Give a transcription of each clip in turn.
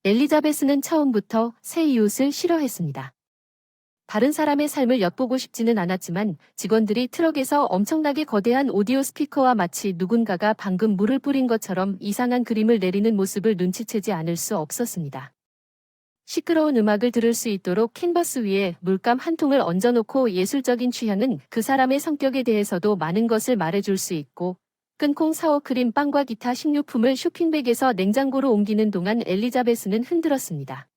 엘리자베스는 처음부터 새 이웃을 싫어했습니다. 다른 사람의 삶을 엿보고 싶지는 않았지만 직원들이 트럭에서 엄청나게 거대한 오디오 스피커와 마치 누군가가 방금 물을 뿌린 것처럼 이상한 그림을 내리는 모습을 눈치채지 않을 수 없었습니다. 시끄러운 음악을 들을 수 있도록 캔버스 위에 물감 한 통을 얹어놓고 예술적인 취향은 그 사람의 성격에 대해서도 많은 것을 말해줄 수 있고 끈콩 사워크림 빵과 기타 식료품을 쇼핑백에서 냉장고로 옮기는 동안 엘리자베스는 흔들었습니다.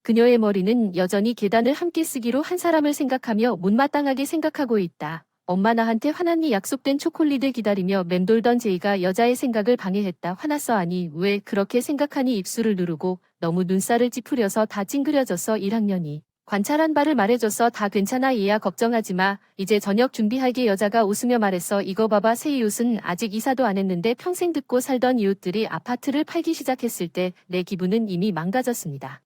그녀의 머리는 여전히 계단을 함께 쓰기로 한 사람을 생각하며 못마땅하게 생각하고 있다. 엄마 나한테 화났니? 약속된 초콜릿을 기다리며 맴돌던 제이가 여자의 생각을 방해했다. 화났어? 아니, 왜 그렇게 생각하니? 입술을 누르고 너무 눈살을 찌푸려서 다 찡그려졌어. 1학년이 관찰한 바를 말해줬어. 다 괜찮아 얘야, 걱정하지 마. 이제 저녁 준비할게. 여자가 웃으며 말했어. 이거 봐봐, 새 이웃은 아직 이사도 안 했는데 평생 듣고 살던 이웃들이 아파트를 팔기 시작했을 때 내 기분은 이미 망가졌습니다.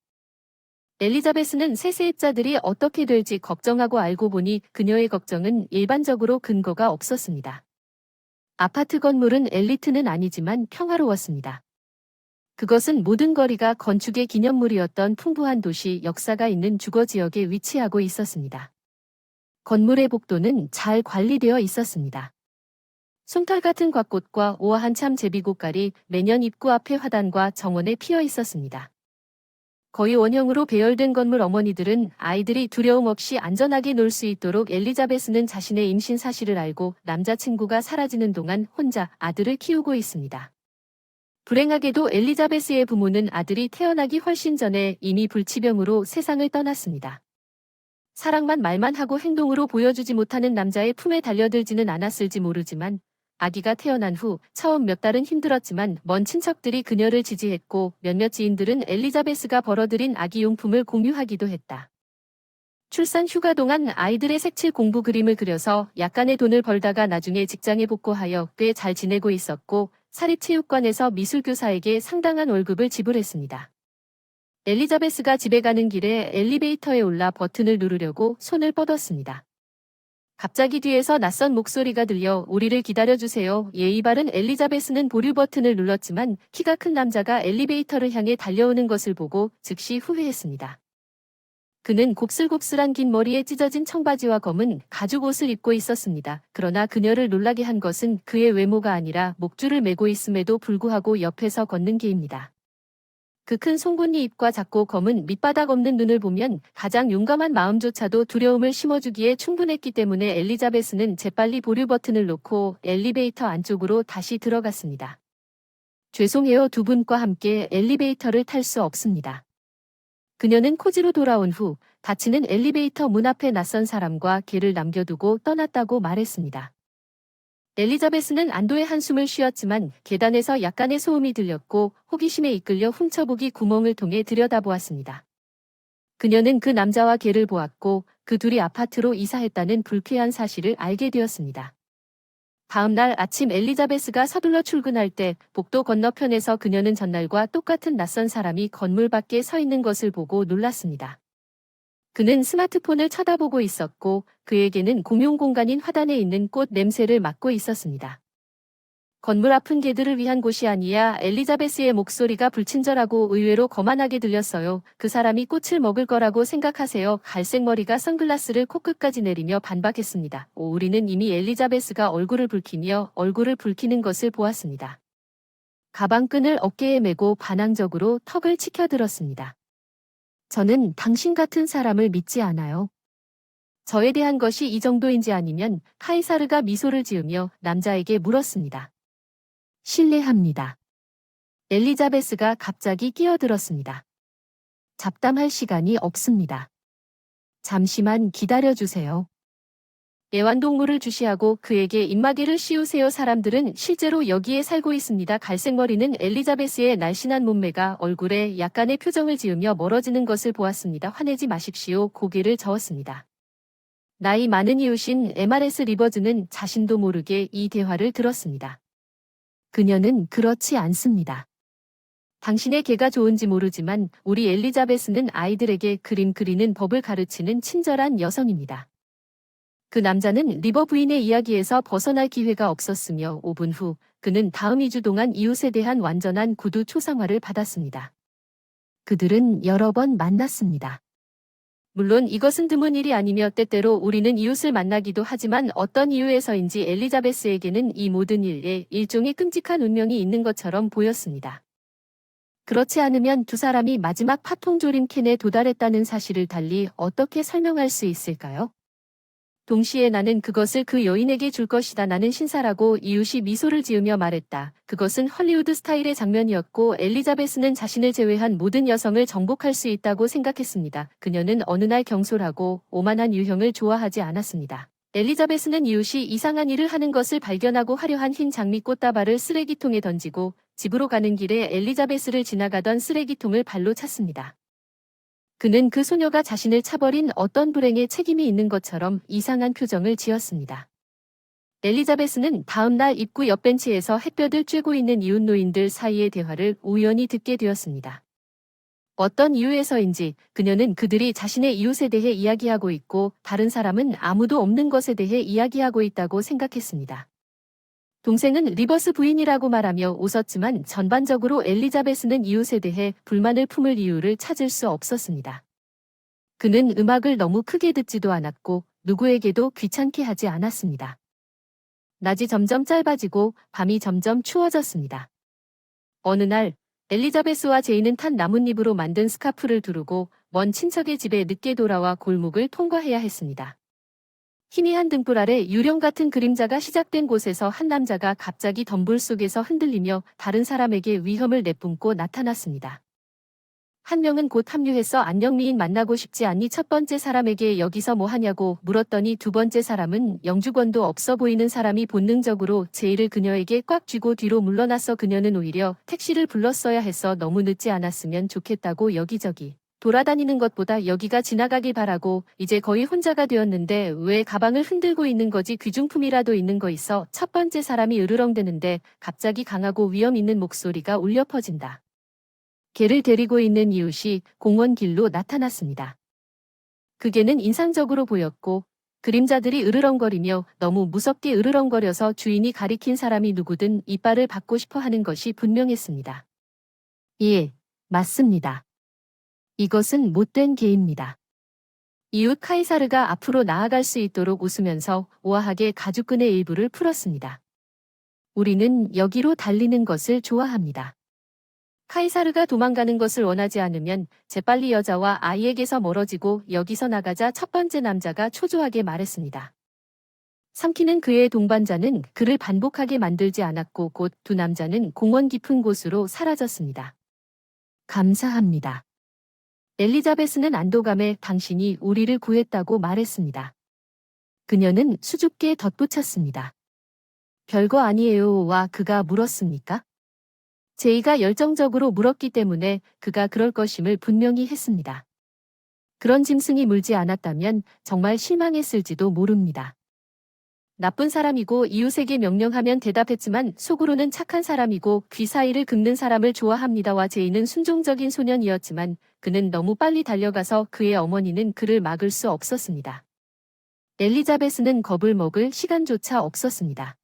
엘리자베스는 새 세입자들이 어떻게 될지 걱정하고 알고 보니 그녀의 걱정은 일반적으로 근거가 없었습니다. 아파트 건물은 엘리트는 아니지만 평화로웠습니다. 그것은 모든 거리가 건축의 기념물이었던 풍부한 도시 역사가 있는 주거지역에 위치하고 있었습니다. 건물의 복도는 잘 관리되어 있었습니다. 솜털 같은 곽꽃과 우아한 참 제비꽃갈이 매년 입구 앞에 화단과 정원에 피어 있었습니다. 거의 원형으로 배열된 건물. 어머니들은 아이들이 두려움 없이 안전하게 놀 수 있도록 엘리자베스는 자신의 임신 사실을 알고 남자친구가 사라지는 동안 혼자 아들을 키우고 있습니다. 불행하게도 엘리자베스의 부모는 아들이 태어나기 훨씬 전에 이미 불치병으로 세상을 떠났습니다. 사랑만 말만 하고 행동으로 보여주지 못하는 남자의 품에 달려들지는 않았을지 모르지만 아기가 태어난 후 처음 몇 달은 힘들었지만 먼 친척들이 그녀를 지지했고 몇몇 지인들은 엘리자베스가 벌어들인 아기 용품을 공유하기도 했다. 출산 휴가 동안 아이들의 색칠 공부 그림을 그려서 약간의 돈을 벌다가 나중에 직장에 복구하여 꽤 잘 지내고 있었고 사립체육관에서 미술교사에게 상당한 월급을 지불했습니다. 엘리자베스가 집에 가는 길에 엘리베이터에 올라 버튼을 누르려고 손을 뻗었습니다. 갑자기 뒤에서 낯선 목소리가 들려 우리를 기다려주세요. 예의 바른 엘리자베스는 보류 버튼을 눌렀지만 키가 큰 남자가 엘리베이터를 향해 달려오는 것을 보고 즉시 후회했습니다. 그는 곱슬곱슬한 긴 머리에 찢어진 청바지와 검은 가죽 옷을 입고 있었습니다. 그러나 그녀를 놀라게 한 것은 그의 외모가 아니라 목줄을 메고 있음에도 불구하고 옆에서 걷는 게입니다. 그 큰 송곳니 입과 작고 검은 밑바닥 없는 눈을 보면 가장 용감한 마음조차도 두려움을 심어주기에 충분했기 때문에 엘리자베스는 재빨리 보류 버튼을 놓고 엘리베이터 안쪽으로 다시 들어갔습니다. 죄송해요, 두 분과 함께 엘리베이터를 탈 수 없습니다. 그녀는 코지로 돌아온 후 닫히는 엘리베이터 문 앞에 낯선 사람과 걔를 남겨두고 떠났다고 말했습니다. 엘리자베스는 안도의 한숨을 쉬었지만 계단에서 약간의 소음이 들렸고 호기심에 이끌려 훔쳐보기 구멍을 통해 들여다보았습니다. 그녀는 그 남자와 걔를 보았고 그 둘이 아파트로 이사했다는 불쾌한 사실을 알게 되었습니다. 다음 날 아침 엘리자베스가 서둘러 출근할 때 복도 건너편에서 그녀는 전날과 똑같은 낯선 사람이 건물 밖에 서 있는 것을 보고 놀랐습니다. 그는 스마트폰을 쳐다보고 있었고 그에게는 공용 공간인 화단에 있는 꽃 냄새를 맡고 있었습니다. 건물 앞은 개들을 위한 곳이 아니야. 엘리자베스의 목소리가 불친절하고 의외로 거만하게 들렸어요. 그 사람이 꽃을 먹을 거라고 생각하세요? 갈색 머리가 선글라스를 코끝까지 내리며 반박했습니다. 우리는 이미 엘리자베스가 얼굴을 붉히는 것을 보았습니다. 가방끈을 어깨에 메고 반항적으로 턱을 치켜들었습니다. 저는 당신 같은 사람을 믿지 않아요. 저에 대한 것이 이 정도인지 아니면 카이사르가 미소를 지으며 남자에게 물었습니다. 실례합니다. 엘리자베스가 갑자기 끼어들었습니다. 잡담할 시간이 없습니다. 잠시만 기다려주세요. 애완동물을 주시하고 그에게 입마개를 씌우세요. 사람들은 실제로 여기에 살고 있습니다. 갈색머리는 엘리자베스의 날씬한 몸매가 얼굴에 약간의 표정을 지으며 멀어지는 것을 보았습니다. 화내지 마십시오. 고개를 저었습니다. 나이 많은 이웃인 MRS 리버즈는 자신도 모르게 이 대화를 들었습니다. 그녀는 그렇지 않습니다. 당신의 개가 좋은지 모르지만 우리 엘리자베스는 아이들에게 그림 그리는 법을 가르치는 친절한 여성입니다. 그 남자는 리버 부인의 이야기에서 벗어날 기회가 없었으며 5분 후 그는 다음 2주 동안 이웃에 대한 완전한 구두 초상화를 받았습니다. 그들은 여러 번 만났습니다. 물론 이것은 드문 일이 아니며 때때로 우리는 이웃을 만나기도 하지만 어떤 이유에서인지 엘리자베스에게는 이 모든 일에 일종의 끔찍한 운명이 있는 것처럼 보였습니다. 그렇지 않으면 두 사람이 마지막 파통조림 캔에 도달했다는 사실을 달리 어떻게 설명할 수 있을까요? 동시에 나는 그것을 그 여인에게 줄 것이다. 나는 신사라고 이웃이 미소를 지으며 말했다. 그것은 헐리우드 스타일의 장면이었고 엘리자베스는 자신을 제외한 모든 여성을 정복할 수 있다고 생각했습니다. 그녀는 어느 날 경솔하고 오만한 유형을 좋아하지 않았습니다. 엘리자베스는 이웃이 이상한 일을 하는 것을 발견하고 화려한 흰 장미 꽃다발을 쓰레기통에 던지고 집으로 가는 길에 엘리자베스를 지나가던 쓰레기통을 발로 찼습니다. 그는 그 소녀가 자신을 차버린 어떤 불행에 책임이 있는 것처럼 이상한 표정을 지었습니다. 엘리자베스는 다음 날 입구 옆 벤치에서 햇볕을 쬐고 있는 이웃 노인들 사이의 대화를 우연히 듣게 되었습니다. 어떤 이유에서인지 그녀는 그들이 자신의 이웃에 대해 이야기하고 있고 다른 사람은 아무도 없는 것에 대해 이야기하고 있다고 생각했습니다. 동생은 리버스 부인이라고 말하며 웃었지만 전반적으로 엘리자베스는 이웃에 대해 불만을 품을 이유를 찾을 수 없었습니다. 그는 음악을 너무 크게 듣지도 않았고 누구에게도 귀찮게 하지 않았습니다. 낮이 점점 짧아지고 밤이 점점 추워졌습니다. 어느 날 엘리자베스와 제이는 탄 나뭇잎으로 만든 스카프를 두르고 먼 친척의 집에 늦게 돌아와 골목을 통과해야 했습니다. 희미한 등불 아래 유령 같은 그림자가 시작된 곳에서 한 남자가 갑자기 덤불 속에서 흔들리며 다른 사람에게 위험을 내뿜고 나타났습니다. 한 명은 곧 합류해서 안녕미인 만나고 싶지 않니? 첫 번째 사람에게 여기서 뭐 하냐고 물었더니 두 번째 사람은 영주권도 없어 보이는 사람이 본능적으로 제이를 그녀에게 꽉 쥐고 뒤로 물러났어. 그녀는 오히려 택시를 불렀어야 해서 너무 늦지 않았으면 좋겠다고 여기저기 돌아다니는 것보다 여기가 지나가길 바라고 이제 거의 혼자가 되었는데 왜 가방을 흔들고 있는 거지? 귀중품이라도 있는 거 있어? 첫 번째 사람이 으르렁대는데 갑자기 강하고 위험 있는 목소리가 울려 퍼진다. 개를 데리고 있는 이웃이 공원 길로 나타났습니다. 그 개는 인상적으로 보였고 그림자들이 으르렁거리며 너무 무섭게 으르렁거려서 주인이 가리킨 사람이 누구든 이빨을 받고 싶어 하는 것이 분명했습니다. 예, 맞습니다. 이것은 못된 개입니다. 이웃 카이사르가 앞으로 나아갈 수 있도록 웃으면서 우아하게 가죽끈의 일부를 풀었습니다. 우리는 여기로 달리는 것을 좋아합니다. 카이사르가 도망가는 것을 원하지 않으면 재빨리 여자와 아이에게서 멀어지고 여기서 나가자. 첫 번째 남자가 초조하게 말했습니다. 삼키는 그의 동반자는 그를 반복하게 만들지 않았고 곧 두 남자는 공원 깊은 곳으로 사라졌습니다. 감사합니다. 엘리자베스는 안도감에 당신이 우리를 구했다고 말했습니다. 그녀는 수줍게 덧붙였습니다. 별거 아니에요와 그가 물었습니까? 제이가 열정적으로 물었기 때문에 그가 그럴 것임을 분명히 했습니다. 그런 짐승이 물지 않았다면 정말 실망했을지도 모릅니다. 나쁜 사람이고 이웃에게 명령하면 대답했지만 속으로는 착한 사람이고 귀 사이를 긁는 사람을 좋아합니다와 제이는 순종적인 소년이었지만 그는 너무 빨리 달려가서 그의 어머니는 그를 막을 수 없었습니다. 엘리자베스는 겁을 먹을 시간조차 없었습니다.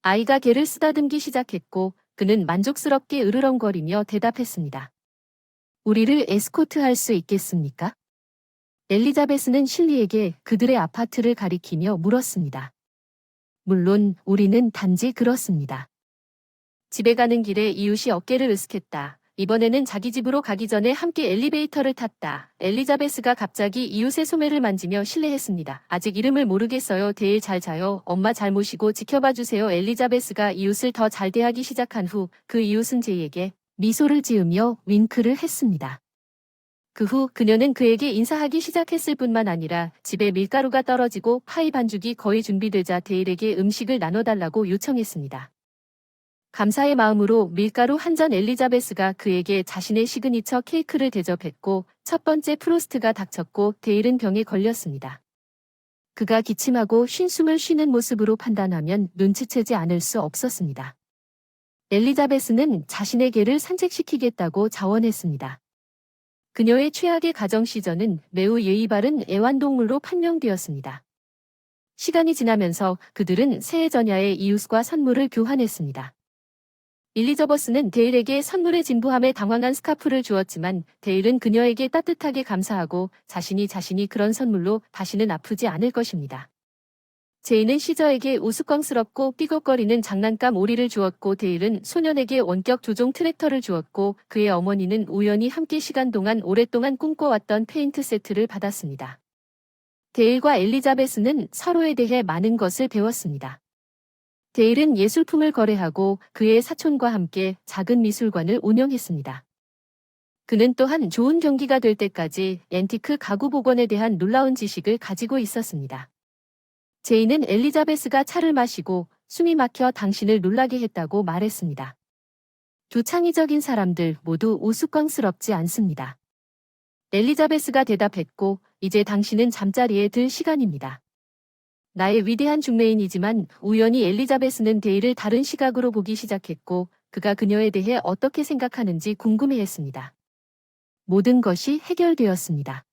아이가 개를 쓰다듬기 시작했고 그는 만족스럽게 으르렁거리며 대답했습니다. 우리를 에스코트할 수 있겠습니까? 엘리자베스는 실리에게 그들의 아파트를 가리키며 물었습니다. 물론 우리는 단지 그렇습니다. 집에 가는 길에 이웃이 어깨를 으쓱했다. 이번에는 자기 집으로 가기 전에 함께 엘리베이터를 탔다. 엘리자베스가 갑자기 이웃의 소매를 만지며 실례했습니다. 아직 이름을 모르겠어요. 데일 잘 자요. 엄마 잘 모시고 지켜봐 주세요. 엘리자베스가 이웃을 더 잘 대하기 시작한 후 그 이웃은 제이에게 미소를 지으며 윙크를 했습니다. 그 후 그녀는 그에게 인사하기 시작했을 뿐만 아니라 집에 밀가루가 떨어지고 파이 반죽이 거의 준비되자 데일에게 음식을 나눠달라고 요청했습니다. 감사의 마음으로 밀가루 한 잔 엘리자베스가 그에게 자신의 시그니처 케이크를 대접했고 첫 번째 프로스트가 닥쳤고 데일은 병에 걸렸습니다. 그가 기침하고 쉰숨을 쉬는 모습으로 판단하면 눈치채지 않을 수 없었습니다. 엘리자베스는 자신의 개를 산책시키겠다고 자원했습니다. 그녀의 최악의 가정 시절은 매우 예의 바른 애완동물로 판명되었습니다. 시간이 지나면서 그들은 새해 전야에 이웃과 선물을 교환했습니다. 일리저버스는 데일에게 선물의 진부함에 당황한 스카프를 주었지만 데일은 그녀에게 따뜻하게 감사하고 자신이 그런 선물로 다시는 아프지 않을 것입니다. 제이는 시저에게 우스꽝스럽고 삐걱거리는 장난감 오리를 주었고 데일은 소년에게 원격 조종 트랙터를 주었고 그의 어머니는 우연히 함께 시간 동안 오랫동안 꿈꿔왔던 페인트 세트를 받았습니다. 데일과 엘리자베스는 서로에 대해 많은 것을 배웠습니다. 데일은 예술품을 거래하고 그의 사촌과 함께 작은 미술관을 운영했습니다. 그는 또한 좋은 경기가 될 때까지 앤티크 가구 복원에 대한 놀라운 지식을 가지고 있었습니다. 제이는 엘리자베스가 차를 마시고 숨이 막혀 당신을 놀라게 했다고 말했습니다. 두 창의적인 사람들 모두 우스꽝스럽지 않습니다. 엘리자베스가 대답했고 이제 당신은 잠자리에 들 시간입니다. 나의 위대한 중매인이지만 우연히 엘리자베스는 데일을 다른 시각으로 보기 시작했고 그가 그녀에 대해 어떻게 생각하는지 궁금해했습니다. 모든 것이 해결되었습니다.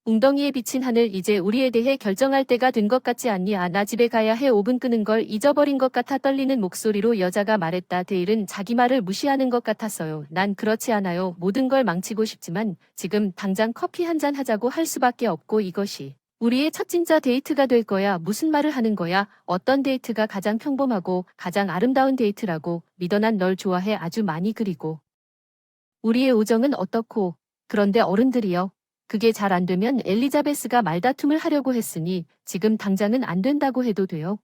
웅덩이에 비친 하늘 이제 우리에 대해 결정할 때가 된 것 같지 않니? 아, 나 집에 가야 해. 오븐 끄는 걸 잊어버린 것 같아. 떨리는 목소리로 여자가 말했다. 데일은 자기 말을 무시하는 것 같았어요. 난 그렇지 않아요. 모든 걸 망치고 싶지만 지금 당장 커피 한 잔 하자고 할 수밖에 없고 이것이 우리의 첫 진짜 데이트가 될 거야. 무슨 말을 하는 거야? 어떤 데이트가 가장 평범하고 가장 아름다운 데이트라고 믿어. 난 널 좋아해. 아주 많이. 그리고 우리의 우정은 어떻고 그런데 어른들이여. 그게 잘 안 되면 엘리자베스가 말다툼을 하려고 했으니 지금 당장은 안 된다고 해도 돼요.